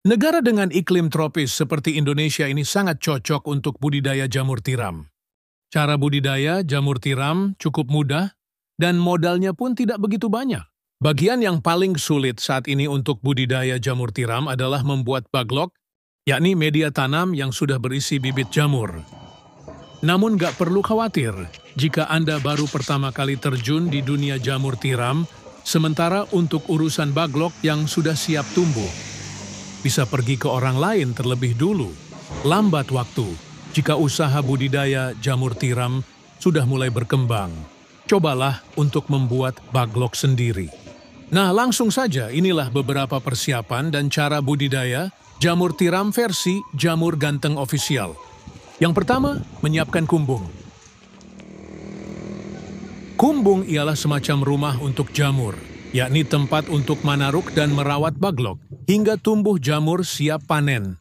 Negara dengan iklim tropis seperti Indonesia ini sangat cocok untuk budidaya jamur tiram. Cara budidaya jamur tiram cukup mudah dan modalnya pun tidak begitu banyak. Bagian yang paling sulit saat ini untuk budidaya jamur tiram adalah membuat baglok, yakni media tanam yang sudah berisi bibit jamur. Namun nggak perlu khawatir jika Anda baru pertama kali terjun di dunia jamur tiram, sementara untuk urusan baglok yang sudah siap tumbuh, bisa pergi ke orang lain terlebih dulu. Lambat waktu jika usaha budidaya jamur tiram sudah mulai berkembang. Cobalah untuk membuat baglok sendiri. Nah, langsung saja inilah beberapa persiapan dan cara budidaya jamur tiram versi Jamur Ganteng Official. Yang pertama, menyiapkan kumbung. Kumbung ialah semacam rumah untuk jamur, yakni tempat untuk manaruk dan merawat baglok hingga tumbuh jamur siap panen.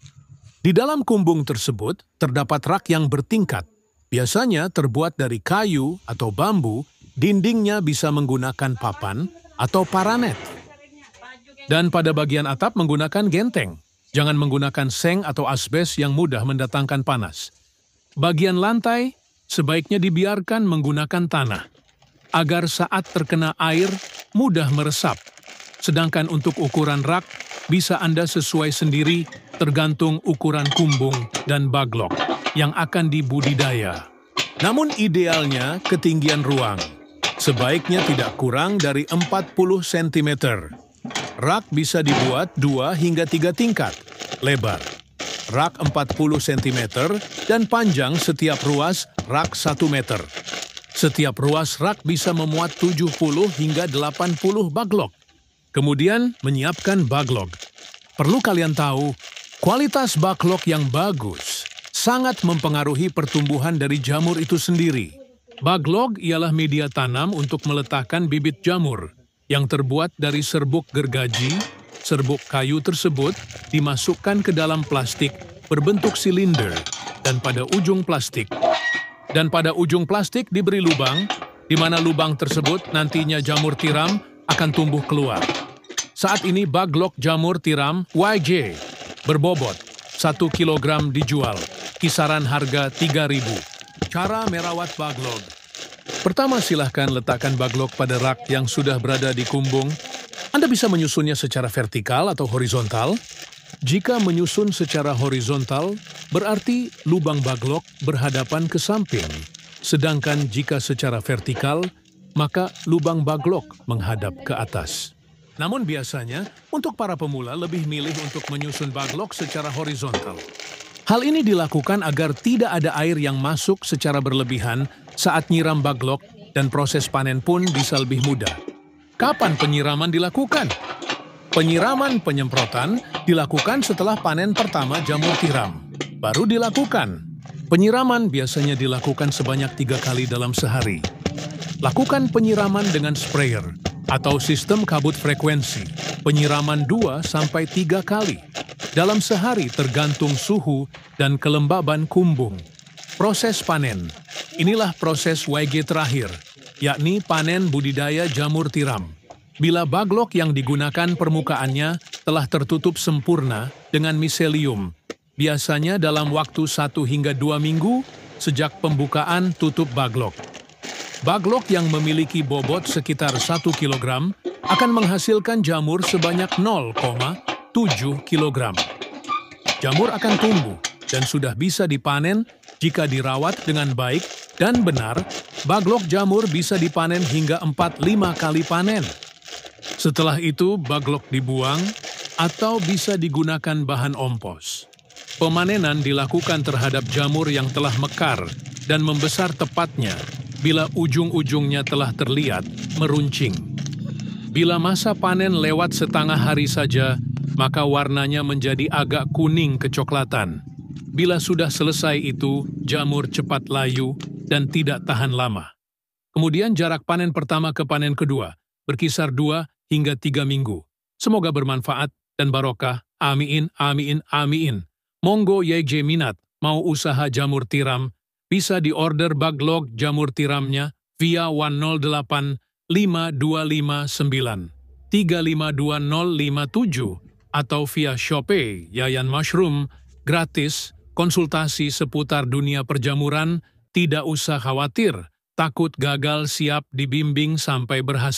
Di dalam kumbung tersebut terdapat rak yang bertingkat, biasanya terbuat dari kayu atau bambu, dindingnya bisa menggunakan papan atau paranet. Dan pada bagian atap menggunakan genteng, jangan menggunakan seng atau asbes yang mudah mendatangkan panas. Bagian lantai sebaiknya dibiarkan menggunakan tanah, agar saat terkena air mudah meresap. Sedangkan untuk ukuran rak, bisa Anda sesuai sendiri tergantung ukuran kumbung dan baglok yang akan dibudidaya. Namun idealnya ketinggian ruang sebaiknya tidak kurang dari 40 cm. Rak bisa dibuat 2 hingga 3 tingkat lebar. Rak 40 cm dan panjang setiap ruas rak 1 meter. Setiap ruas rak bisa memuat 70 hingga 80 baglok. Kemudian menyiapkan baglok. Perlu kalian tahu, kualitas baglok yang bagus sangat mempengaruhi pertumbuhan dari jamur itu sendiri. Baglok ialah media tanam untuk meletakkan bibit jamur yang terbuat dari serbuk gergaji. Serbuk kayu tersebut dimasukkan ke dalam plastik berbentuk silinder dan pada ujung plastik diberi lubang, di mana lubang tersebut nantinya jamur tiram akan tumbuh keluar. Saat ini baglok jamur tiram YJ berbobot 1 kg dijual, kisaran harga 3.000. Cara merawat baglok. Pertama, silahkan letakkan baglok pada rak yang sudah berada di kumbung. Anda bisa menyusunnya secara vertikal atau horizontal. Jika menyusun secara horizontal, berarti lubang baglok berhadapan ke samping. Sedangkan jika secara vertikal, maka lubang baglok menghadap ke atas. Namun biasanya, untuk para pemula lebih milih untuk menyusun baglok secara horizontal. Hal ini dilakukan agar tidak ada air yang masuk secara berlebihan saat nyiram baglok dan proses panen pun bisa lebih mudah. Kapan penyiraman dilakukan? Penyiraman penyemprotan dilakukan setelah panen pertama jamur tiram. Baru dilakukan. Penyiraman biasanya dilakukan sebanyak 3 kali dalam sehari. Lakukan penyiraman dengan sprayer atau sistem kabut frekuensi. Penyiraman 2-3 kali dalam sehari tergantung suhu dan kelembaban kumbung. Proses panen. Inilah proses YG terakhir, yakni panen budidaya jamur tiram. Bila baglok yang digunakan permukaannya telah tertutup sempurna dengan miselium, biasanya dalam waktu 1 hingga 2 minggu sejak pembukaan tutup baglok. Baglok yang memiliki bobot sekitar 1 kg akan menghasilkan jamur sebanyak 0,7 kg. Jamur akan tumbuh dan sudah bisa dipanen jika dirawat dengan baik dan benar. Baglok jamur bisa dipanen hingga 4-5 kali panen. Setelah itu, baglok dibuang atau bisa digunakan bahan ompos. Pemanenan dilakukan terhadap jamur yang telah mekar dan membesar tepatnya bila ujung-ujungnya telah terlihat meruncing. Bila masa panen lewat setengah hari saja, maka warnanya menjadi agak kuning kecoklatan. Bila sudah selesai itu, jamur cepat layu dan tidak tahan lama. Kemudian jarak panen pertama ke panen kedua berkisar 2 hingga 3 minggu. Semoga bermanfaat dan barokah. Amin, amin, amin. Monggo YJ minat mau usaha jamur tiram, bisa diorder baglok jamur tiramnya via 108 5259 352057 atau via Shopee Yayan Mushroom, gratis, konsultasi seputar dunia perjamuran, tidak usah khawatir, takut gagal siap dibimbing sampai berhasil.